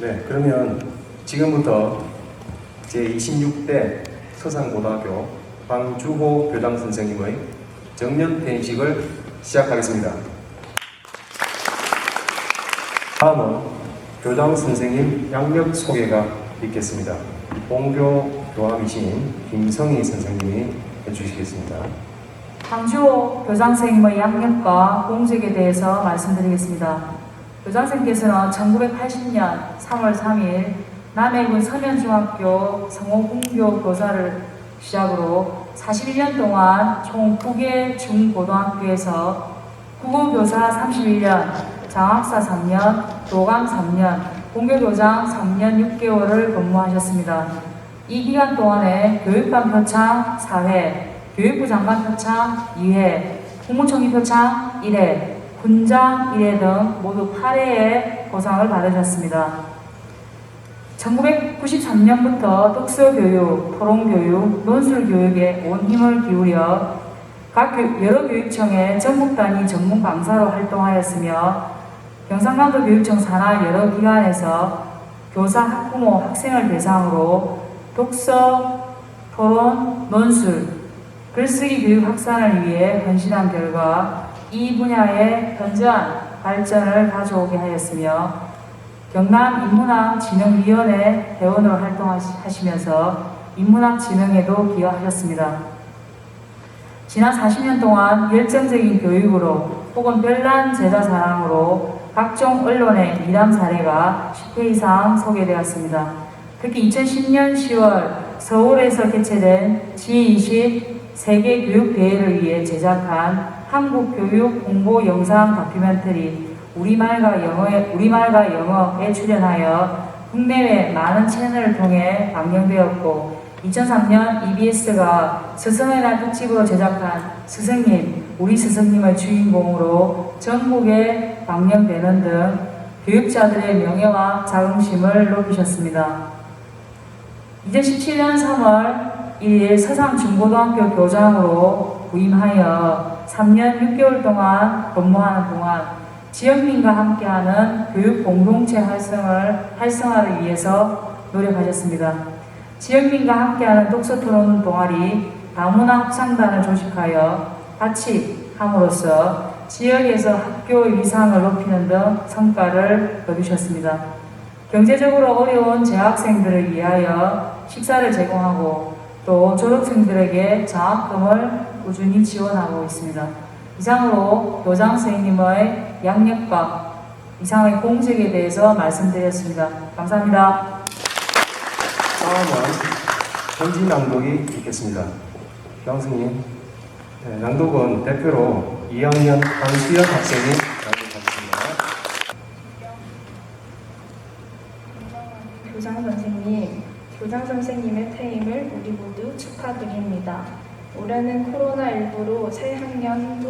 네, 그러면 지금부터 제26대 서산고등학교 방주호 교장 선생님의 정년 퇴임식을 시작하겠습니다. 다음은 교장 선생님 양력 소개가 있겠습니다. 본교 교감이신 김성희 선생님이 해주시겠습니다. 방주호 교장선생님의 양력과 공직에 대해서 말씀드리겠습니다. 교장선생님께서는 1980년 3월 3일 남해군 서면중학교 성호군교 교사를 시작으로 41년 동안 총 9개 중고등학교에서 국어교사 31년, 장학사 3년, 교감 3년, 공교교장 3년 6개월을 근무하셨습니다. 이 기간 동안에 교육감 표창 4회, 교육부 장관 표창 2회, 국무총리 표창 1회, 군장 1회 등 모두 8회의 보상을 받으셨습니다. 1993년부터 독서교육, 토론교육, 논술교육에 온 힘을 기울여 각 여러 교육청의 전국 단위 전문 강사로 활동하였으며 경상남도 교육청 산하 여러 기관에서 교사, 학부모, 학생을 대상으로 독서, 토론, 논술, 글쓰기 교육 확산을 위해 헌신한 결과 이 분야의 현저한 발전을 가져오게 하였으며 경남인문학진흥위원회 회원으로 활동하시면서 인문학진흥에도 기여하셨습니다. 지난 40년 동안 열정적인 교육으로 혹은 별난 제자 사랑으로 각종 언론의 미담 사례가 10회 이상 소개되었습니다. 특히 2010년 10월 서울에서 개최된 G20 세계교육대회를 위해 제작한 한국교육 홍보 영상 다큐멘터리 우리말과 영어에 출연하여 국내외 많은 채널을 통해 방영되었고 2003년 EBS가 스승의 날 특집으로 제작한 스승님, 우리 스승님을 주인공으로 전국에 방영되는 등 교육자들의 명예와 자긍심을 높이셨습니다. 2017년 3월 1일 서상중고등학교 교장으로 부임하여 3년 6개월 동안 근무하는 동안 지역민과 함께하는 교육 공동체 활성화를 위해서 노력하셨습니다. 지역민과 함께하는 독서토론 동아리 다문화 합창단을 조직하여 같이 함으로써 지역에서 학교의 위상을 높이는 등 성과를 거두셨습니다. 경제적으로 어려운 재학생들을 위하여 식사를 제공하고 또 졸업생들에게 장학금을 꾸준히 지원하고 있습니다. 이상으로 교장 선생님의 양력과 이상의 공직에 대해서 말씀드렸습니다. 감사합니다. 다음은 현지 낭독이 있겠습니다. 교장 선생님, 낭독은 대표로 2학년 강수연 학생이 낭독하겠습니다. 교장 선생님의 퇴임을 우리 모두 축하드립니다. 올해는 코로나19로 새학년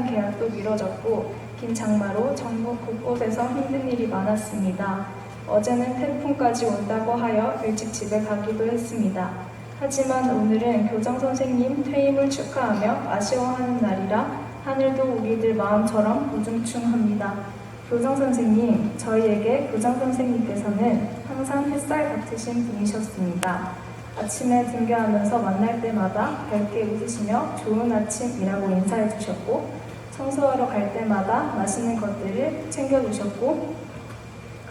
개학도 미뤄졌고 긴 장마로 전국 곳곳에서 힘든 일이 많았습니다. 어제는 태풍까지 온다고 하여 일찍 집에 가기도 했습니다. 하지만 오늘은 교장 선생님 퇴임을 축하하며 아쉬워하는 날이라 하늘도 우리들 마음처럼 우중충합니다. 교장 선생님, 저희에게 교장 선생님께서는 항상 햇살 같으신 분이셨습니다. 아침에 등교하면서 만날 때마다 밝게 웃으시며 좋은 아침이라고 인사해 주셨고 청소하러 갈 때마다 맛있는 것들을 챙겨주셨고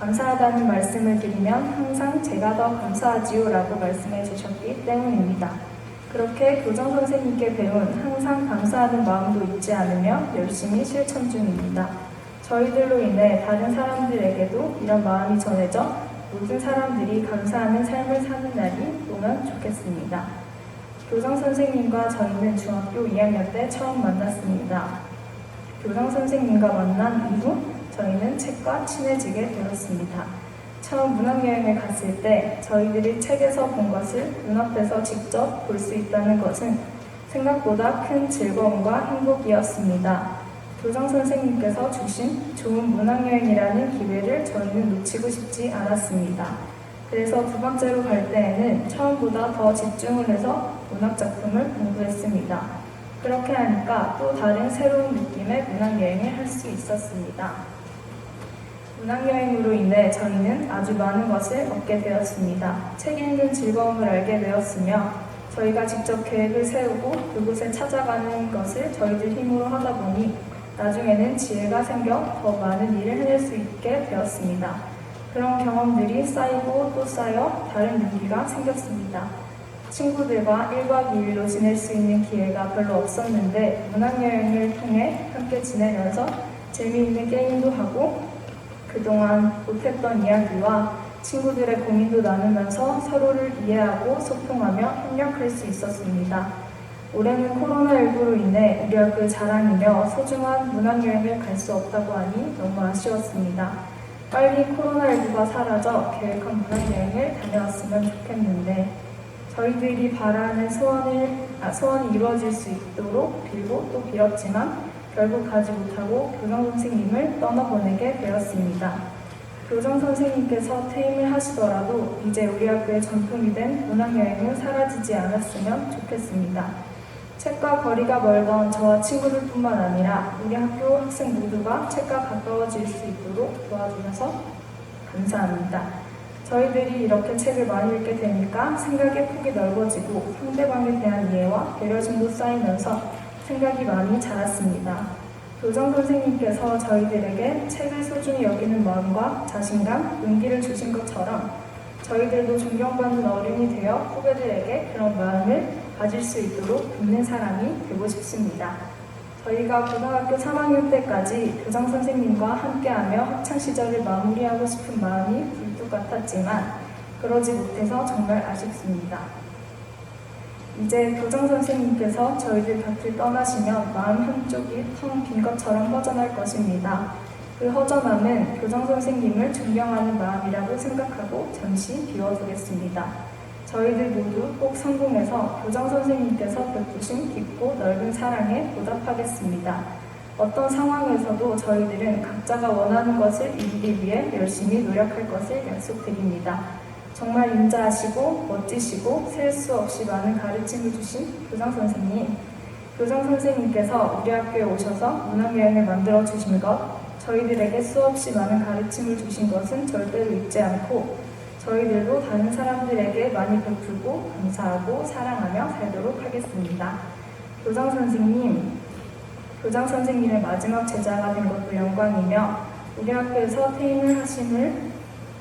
감사하다는 말씀을 드리면 항상 제가 더 감사하지요 라고 말씀해 주셨기 때문입니다. 그렇게 교장 선생님께 배운 항상 감사하는 마음도 잊지 않으며 열심히 실천 중입니다. 저희들로 인해 다른 사람들에게도 이런 마음이 전해져 모든 사람들이 감사하는 삶을 사는 날이 오면 좋겠습니다. 교장 선생님과 저희는 중학교 2학년 때 처음 만났습니다. 교장 선생님과 만난 이후 저희는 책과 친해지게 되었습니다. 처음 문학여행을 갔을 때 저희들이 책에서 본 것을 눈앞에서 직접 볼 수 있다는 것은 생각보다 큰 즐거움과 행복이었습니다. 교장 선생님께서 주신 좋은 문학여행이라는 기회를 저희는 놓치고 싶지 않았습니다. 그래서 두 번째로 갈 때에는 처음보다 더 집중을 해서 문학작품을 공부했습니다. 그렇게 하니까 또 다른 새로운 느낌의 문학여행을 할 수 있었습니다. 문학여행으로 인해 저희는 아주 많은 것을 얻게 되었습니다. 책 읽는 즐거움을 알게 되었으며 저희가 직접 계획을 세우고 그곳에 찾아가는 것을 저희들 힘으로 하다 보니 나중에는 지혜가 생겨 더 많은 일을 해낼 수 있게 되었습니다. 그런 경험들이 쌓이고 또 쌓여 다른 용기가 생겼습니다. 친구들과 1박 2일로 지낼 수 있는 기회가 별로 없었는데 문학여행을 통해 함께 지내면서 재미있는 게임도 하고 그동안 못했던 이야기와 친구들의 고민도 나누면서 서로를 이해하고 소통하며 협력할 수 있었습니다. 올해는 코로나19로 인해 우리 학교의 자랑이며 소중한 문학여행을 갈 수 없다고 하니 너무 아쉬웠습니다. 빨리 코로나19가 사라져 계획한 문학여행을 다녀왔으면 좋겠는데 저희들이 바라는 소원이 이루어질 수 있도록 빌고 또 빌었지만 결국 가지 못하고 교장 선생님을 떠나보내게 되었습니다. 교장 선생님께서 퇴임을 하시더라도 이제 우리 학교의 전통이 된 문학여행은 사라지지 않았으면 좋겠습니다. 책과 거리가 멀던 저와 친구들뿐만 아니라 우리 학교 학생 모두가 책과 가까워질 수 있도록 도와주셔서 감사합니다. 저희들이 이렇게 책을 많이 읽게 되니까 생각의 폭이 넓어지고 상대방에 대한 이해와 배려심도 쌓이면서 생각이 많이 자랐습니다. 교장 선생님께서 저희들에게 책을 소중히 여기는 마음과 자신감, 용기를 주신 것처럼 저희들도 존경받는 어른이 되어 후배들에게 그런 마음을 가질 수 있도록 돕는 사람이 되고 싶습니다. 저희가 고등학교 3학년 때까지 교장 선생님과 함께하며 학창시절을 마무리하고 싶은 마음이 굴뚝 같았지만 그러지 못해서 정말 아쉽습니다. 이제 교장 선생님께서 저희들 곁을 떠나시면 마음 한쪽이 텅 빈 것처럼 허전할 것입니다. 그 허전함은 교장 선생님을 존경하는 마음이라고 생각하고 잠시 비워두겠습니다. 저희들 모두 꼭 성공해서 교장 선생님께서 베푸신 깊고 넓은 사랑에 보답하겠습니다. 어떤 상황에서도 저희들은 각자가 원하는 것을 이루기 위해 열심히 노력할 것을 약속드립니다. 정말 인자하시고 멋지시고 셀 수 없이 많은 가르침을 주신 교장 선생님, 교장 선생님께서 우리 학교에 오셔서 문학여행을 만들어 주신 것, 저희들에게 수없이 많은 가르침을 주신 것은 절대로 잊지 않고 저희들도 다른 사람들에게 많이 베풀고 감사하고 사랑하며 살도록 하겠습니다. 교장 선생님의 마지막 제자가 된 것도 영광이며 우리 학교에서 퇴임을 하심을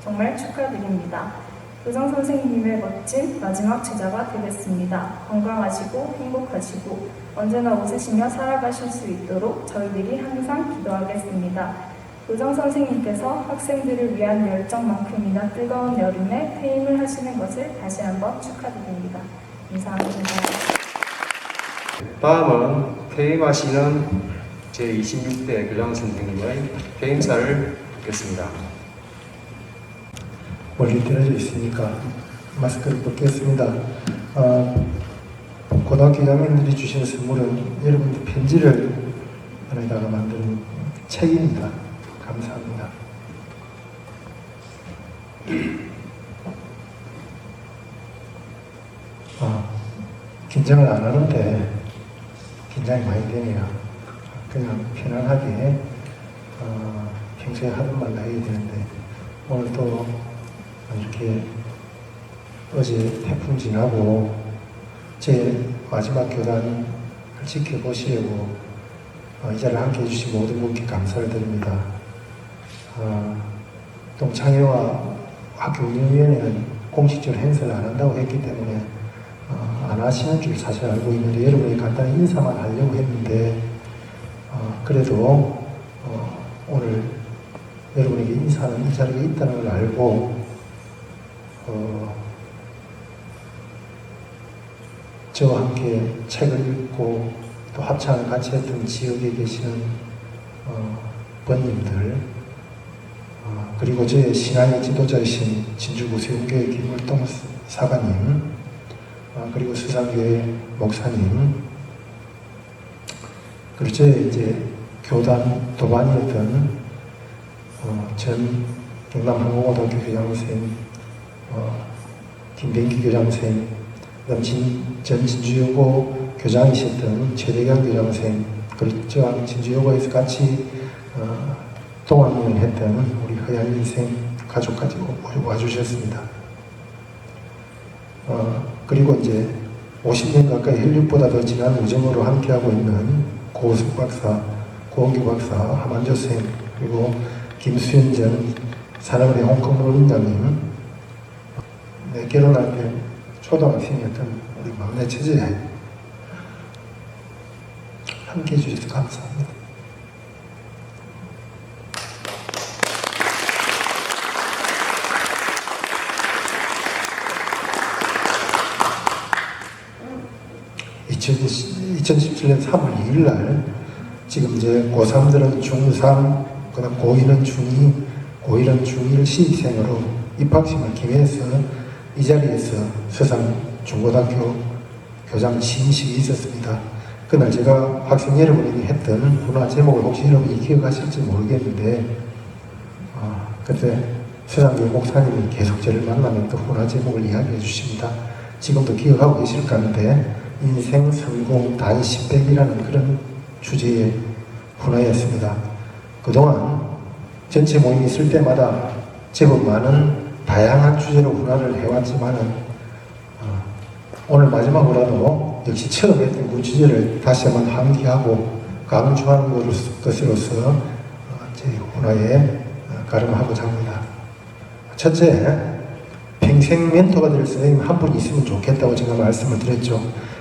정말 축하드립니다. 교장 선생님의 멋진 마지막 제자가 되겠습니다. 건강하시고 행복하시고 언제나 웃으시며 살아가실 수 있도록 저희들이 항상 기도하겠습니다. 교장 선생님께서 학생들을 위한 열정만큼이나 뜨거운 여름에 퇴임을 하시는 것을 다시 한번 축하드립니다. 감사합니다. 다음은 퇴임하시는 제26대 교장 선생님의 퇴임사를 듣겠습니다. 멀리 떨어져 있으니까 마스크를 벗겠습니다. 고등학교 2학년들이 주신 선물은 여러분들 편지를 안에다가 만든 책입니다. 감사합니다. 긴장을 안 하는데 긴장이 많이 되네요. 그냥 편안하게 평소에 하던 말 해야 되는데 오늘 또 이렇게 어제 태풍 지나고 제 마지막 교단을 지켜보시려고 이 자리를 함께 해주신 모든 분께 감사를 드립니다. 동창회와 학교 운영위원회는 공식적으로 행사를 안 한다고 했기 때문에 안 하시는 줄 사실 알고 있는데 여러분이 간단히 인사만 하려고 했는데 그래도 오늘 여러분에게 인사는 이 자리에 있다는 걸 알고 저와 함께 책을 읽고 또 합창을 같이 했던 지역에 계시는 번님들 그리고 저의 신앙의 지도자이신 진주구세운교회 김물동 사관님 그리고 수상교회 목사님 그리고 저의 이제 교단 도반이었던 전 경남항공고등학교 교장선생님 김병기 교장선생님 그다음 전 진주여고 교장이셨던 최대경 교장선생님 그리고 저와 진주여고에서 같이 동학년을 했던 우리 하얀 인생 가족까지 와주셨습니다. 그리고 이제 50년 가까이 혈육보다 더 진한 우정으로 함께하고 있는 고우숙 박사, 고은규 박사, 하만조 쌤, 그리고 김수현 전 산업의 홍콩물 원장님, 내 결혼할 때 초등학생이었던 우리 막내 처제 함께 해주셔서 감사합니다. 음. 2017년 3월 2일 날 지금 이제 고3들은 중3, 그다음 고1은 중2, 고1은 중1 신입생으로 입학식을 기회해서 이 자리에서 서산 중고등학교 교장 취임식이 있었습니다. 그날 제가 학생 여러분이 했던 문화 제목을 혹시 여러분이 기억하실지 모르겠는데 그때 서장교 목사님이 계속 저를 만나면 또 문화 제목을 이야기해 주십니다. 지금도 기억하고 계실 건데 인생 성공 단십백이라는 그런 주제의 훈화였습니다. 그동안 전체 모임이 있을 때마다 제법 많은 다양한 주제로 훈화를 해왔지만은 오늘 마지막으로라도 역시 처음 했던 그 주제를 다시 한번 함께하고 강조하는 것으로서 제 훈화에 가름하고자 합니다. 첫째, 평생 멘토가 될 선생님 한 분 있으면 좋겠다고 제가 말씀을 드렸죠.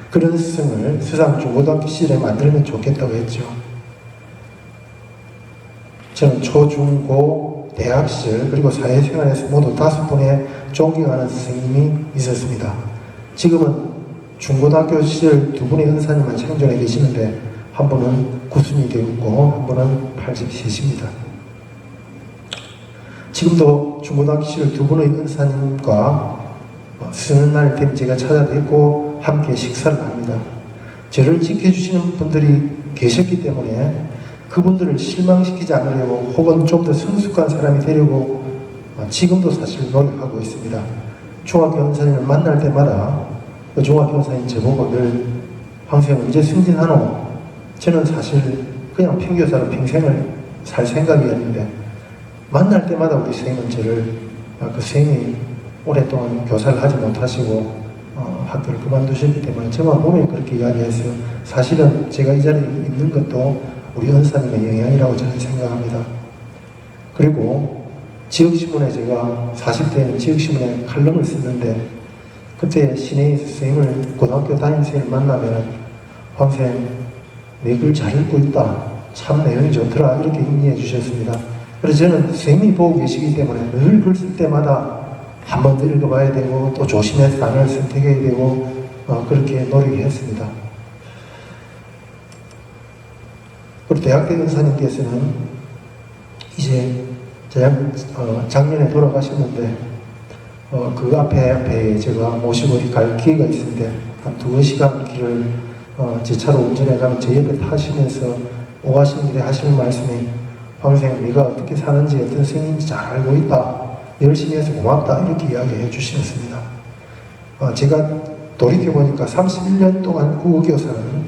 그런 스승을 서산 중고등학교 시절에 만들면 좋겠다고 했죠. 저는 초, 중, 고, 대학 시절 그리고 사회생활에서 모두 5분의 존경하는 선생님이 있었습니다. 지금은 중고등학교 시절 2분의 은사님만 생존해 계시는데 한 분은 9순이 되었고 한 분은 83입니다. 지금도 중고등학교 시절 2분의 은사님과 쓰는 날 되면 제가 찾아뵙고 함께 식사를 합니다. 저를 지켜주시는 분들이 계셨기 때문에 그분들을 실망시키지 않으려고 혹은 좀 더 성숙한 사람이 되려고 지금도 사실 노력하고 있습니다. 중학교 원사님을 만날 때마다 그 중학교 원사님 저보고 늘 황생 언제 승진하노? 저는 사실 그냥 평교사로 평생을 살 생각이었는데 만날 때마다 우리 선생님은 저를 그 선생님이 오랫동안 교사를 하지 못하시고 학교를 그만두셨기 때문에 저만 보면 그렇게 이야기했어요. 사실은 제가 이 자리에 있는 것도 우리 은사님의 영향이라고 저는 생각합니다. 그리고 지역신문에 제가 40대에는 지역신문에 칼럼을 썼는데 그때 시내에서 선생님을 고등학교 담임 선생님을 만나면 황생 내 글 잘 읽고 있다. 참 내용이 좋더라. 이렇게 인정해 주셨습니다. 그래서 저는 선생님이 보고 계시기 때문에 늘 글 쓸 때마다 한 번 더 읽어봐야 되고 또 조심해서 단어를 선택해야 되고 그렇게 노력했습니다. 그리고 대학교 은사님께서는 이제 작년에 돌아가셨는데 그 앞에 제가 모시고 어디 갈 기회가 있는데 한 2시간 길을 제 차로 운전해 가면 제 옆에 타시면서 오가시는 길에 하시는 말씀이 황생 네가 어떻게 사는지 어떤 생인지 잘 알고 있다. 열심히 해서 고맙다. 이렇게 이야기해 주셨습니다. 제가 돌이켜보니까 31년 동안 국어교사는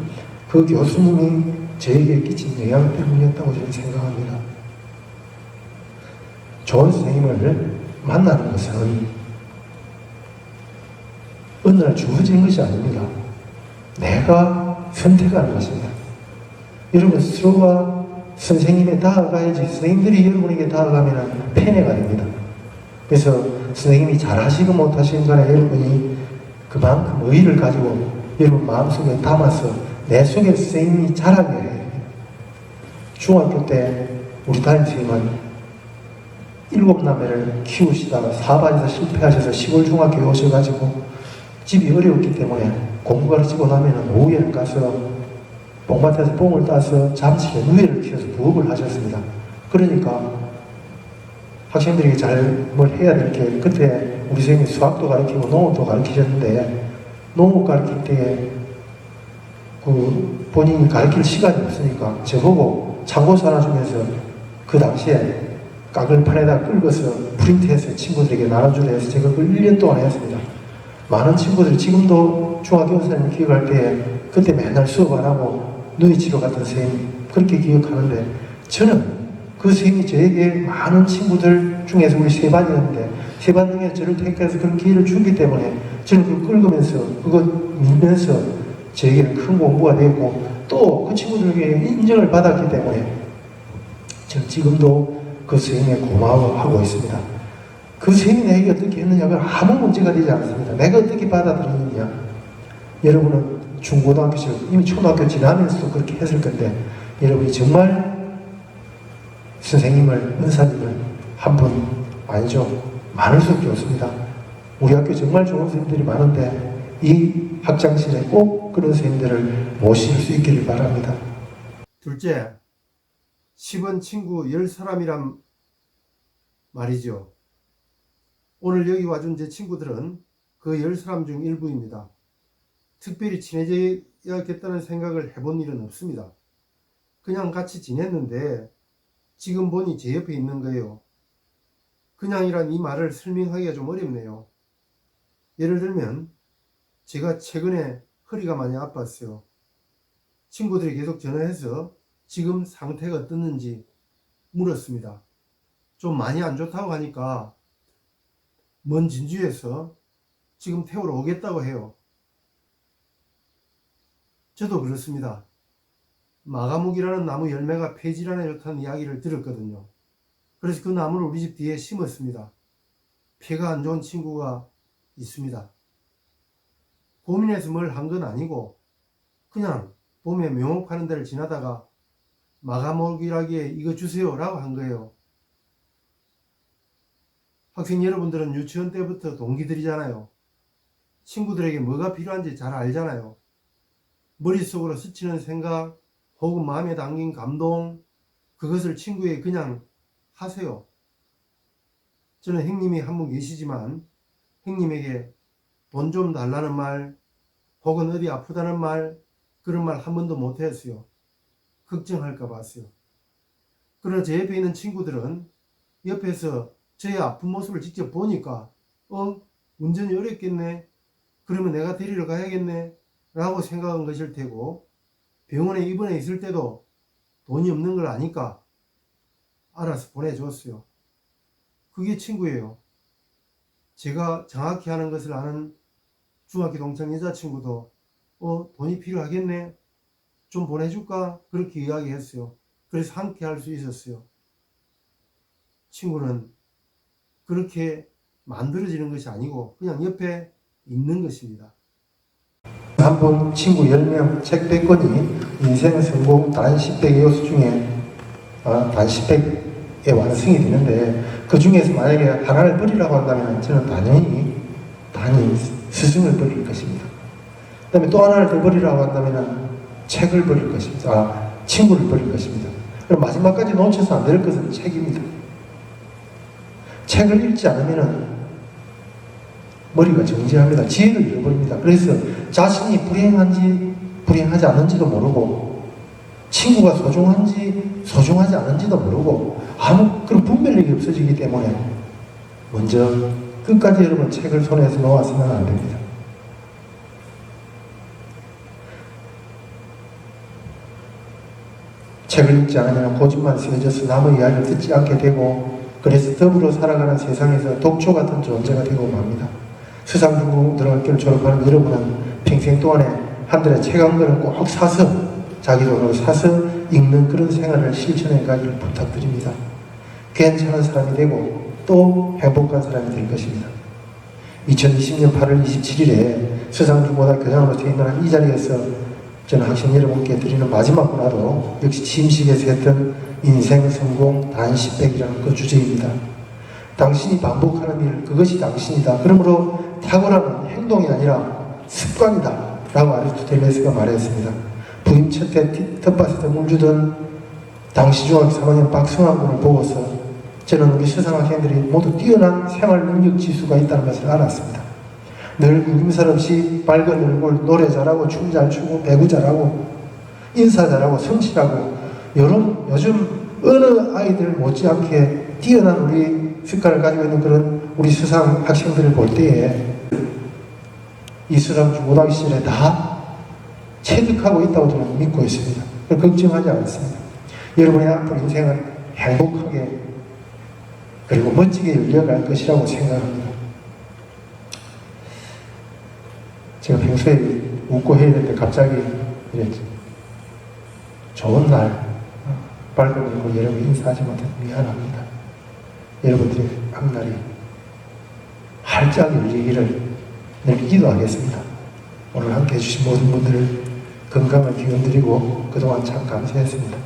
그 교수님이 저에게 끼친 영향 때문이었다고 저는 생각합니다. 좋은 선생님을 만나는 것은 어느 날 주어진 것이 아닙니다. 내가 선택하는 것입니다. 여러분 스스로가 선생님에 다가가야지 선생님들이 여러분에게 다가가면 폐해가 됩니다. 그래서 선생님이 잘하시고 못하시는 간에 여러분이 그만큼 의의를 가지고 여러분 마음속에 담아서 내 속에 선생님이 자라게 해야 됩니다. 중학교 때 우리 담임선생님은 7남매를 키우시다가 사반에서 실패하셔서 시골 중학교에 오셔가지고 집이 어려웠기 때문에 공부 가르치고 나면 오후에는 가서 뽕밭에서 뽕을 따서 잠실에 누에를 키워서 부업을 하셨습니다. 그러니까 학생들에게 잘 뭘 해야 될 게 그때 우리 선생님이 수학도 가르치고 농업도 가르치셨는데 농업 가르칠 때 그 본인이 가르칠 시간이 없으니까 저보고 참고서 하나 주면서 그 당시에 까글판에다 긁어서 프린트해서 친구들에게 나눠주려 해서 제가 그걸 1년 동안 했습니다. 많은 친구들이 지금도 중학교 선생님 기억할 때 그때 맨날 수업 안 하고 누이 치러 갔던 선생님 그렇게 기억하는데 저는 그 선생님이 저에게 많은 친구들 중에서 우리 세 반이었는데 세 반 중에 저를 택해서 그런 기회를 주기 때문에 저는 그걸 끌으면서 그거 밀면서 저에게는 큰 공부가 되고 또 그 친구들에게 인정을 받았기 때문에 저는 지금도 그 선생님에 고마워하고 있습니다. 그 선생님이 내게 어떻게 했느냐가 아무 문제가 되지 않습니다. 내가 어떻게 받아들이느냐. 여러분은 중고등학교 시절 이미 초등학교 지나면서도 그렇게 했을 건데 여러분이 정말 선생님을 은사님을 한 분 아니죠. 많을 수밖에 없습니다. 우리 학교 정말 좋은 선생님들이 많은데 이 학창시절에 꼭 그런 선생님들을 모실 수 있기를 바랍니다. 둘째, 10원 친구 10사람이란 말이죠. 오늘 여기 와준 제 친구들은 그 10사람 중 일부입니다. 특별히 친해져야겠다는 생각을 해본 일은 없습니다. 그냥 같이 지냈는데 지금 보니 제 옆에 있는 거예요. 그냥이란 이 말을 설명하기가 좀 어렵네요. 예를 들면 제가 최근에 허리가 많이 아팠어요. 친구들이 계속 전화해서 지금 상태가 어떻는지 물었습니다. 좀 많이 안 좋다고 하니까 먼 진주에서 지금 태우러 오겠다고 해요. 저도 그렇습니다. 마가묵이라는 나무 열매가 폐질환에 좋다는 이야기를 들었거든요. 그래서 그 나무를 우리 집 뒤에 심었습니다. 폐가 안 좋은 친구가 있습니다. 고민해서 뭘 한 건 아니고 그냥 봄에 묘목하는 데를 지나다가 마가묵이라기에 이거 주세요 라고 한 거예요. 학생 여러분들은 유치원 때부터 동기들이잖아요. 친구들에게 뭐가 필요한지 잘 알잖아요. 머릿속으로 스치는 생각 혹은 마음에 담긴 감동 그것을 친구에게 그냥 하세요. 저는 형님이 한 분 계시지만 형님에게 돈 좀 달라는 말 혹은 어디 아프다는 말 그런 말 한 번도 못 했어요. 걱정할까 봤어요. 그러나 제 옆에 있는 친구들은 옆에서 저의 아픈 모습을 직접 보니까 운전이 어렵겠네. 그러면 내가 데리러 가야겠네. 라고 생각한 것일 테고 병원에 입원해 있을 때도 돈이 없는 걸 아니까 알아서 보내줬어요. 그게 친구예요. 제가 정확히 하는 것을 아는 중학교 동창 여자친구도 돈이 필요하겠네. 좀 보내줄까? 그렇게 이야기했어요. 그래서 함께 할 수 있었어요. 친구는 그렇게 만들어지는 것이 아니고 그냥 옆에 있는 것입니다. 한 분 친구 10명 책 100권이 인생 성공 단 10백의 요소 중에 단 10백에 완성이 되는데 그 중에서 만약에 하나를 버리라고 한다면 저는 당연히 스승을 버릴 것입니다. 그 다음에 또 하나를 더 버리라고 한다면 책을 버릴 것입니다. 친구를 버릴 것입니다. 그럼 마지막까지 놓쳐서 안 될 것은 책입니다. 책을 읽지 않으면 머리가 정지합니다. 지혜를 잃어버립니다. 그래서 자신이 불행하지 않은지도 모르고 친구가 소중하지 않은지도 모르고 아무 그런 분별력이 없어지기 때문에 먼저 끝까지 여러분 책을 손에서 놓아서는 안 됩니다. 책을 읽지 않으면 고집만 세워져서 남의 이야기를 듣지 않게 되고 그래서 더불어 살아가는 세상에서 독초 같은 존재가 되고 맙니다. 수상중고등학교를 졸업하는 여러분은 평생 동안에 한 달에 책 한 권을 꼭 사서 자기 돈으로 사서 읽는 그런 생활을 실천해 가기를 부탁드립니다. 괜찮은 사람이 되고 또 행복한 사람이 될 것입니다. 2020년 8월 27일에 수상중고등학교 교장으로 퇴임하는 이 자리에서 저는 학생 여러분께 드리는 마지막 문화도 역시 취임식에서 했던 인생 성공 단 10백이라는 그 주제입니다. 당신이 반복하는 일, 그것이 당신이다. 그러므로 탁월함은 행동이 아니라 습관이다. 라고 아리스토텔레스가 말했습니다. 부임 첫해 텃밭에서 물주던 당시 중학교 3학년 박성환 군을 보고서 저는 우리 수상학생들이 모두 뛰어난 생활 능력 지수가 있다는 것을 알았습니다. 늘 구김살 없이 밝은 얼굴, 노래 잘하고 춤 잘 추고 배구 잘하고 인사 잘하고 성실하고 요즘 어느 아이들 못지않게 뛰어난 우리 습관을 가지고 있는 그런 우리 수상 학생들을 볼 때에 이 수상 중고등학교 시절에 다 체득하고 있다고 저는 믿고 있습니다. 걱정하지 않습니다. 여러분의 앞으로 인생은 행복하게 그리고 멋지게 열려갈 것이라고 생각합니다. 제가 평소에 웃고 해야 될 때 갑자기 이래 좋은 날 밝은 얼굴 여러분 인사하지 못해서 미안합니다. 여러분들의 앞날이 활짝 열리기를 늘 기도하겠습니다. 오늘 함께 해주신 모든 분들 건강을 기원드리고 그동안 참 감사했습니다.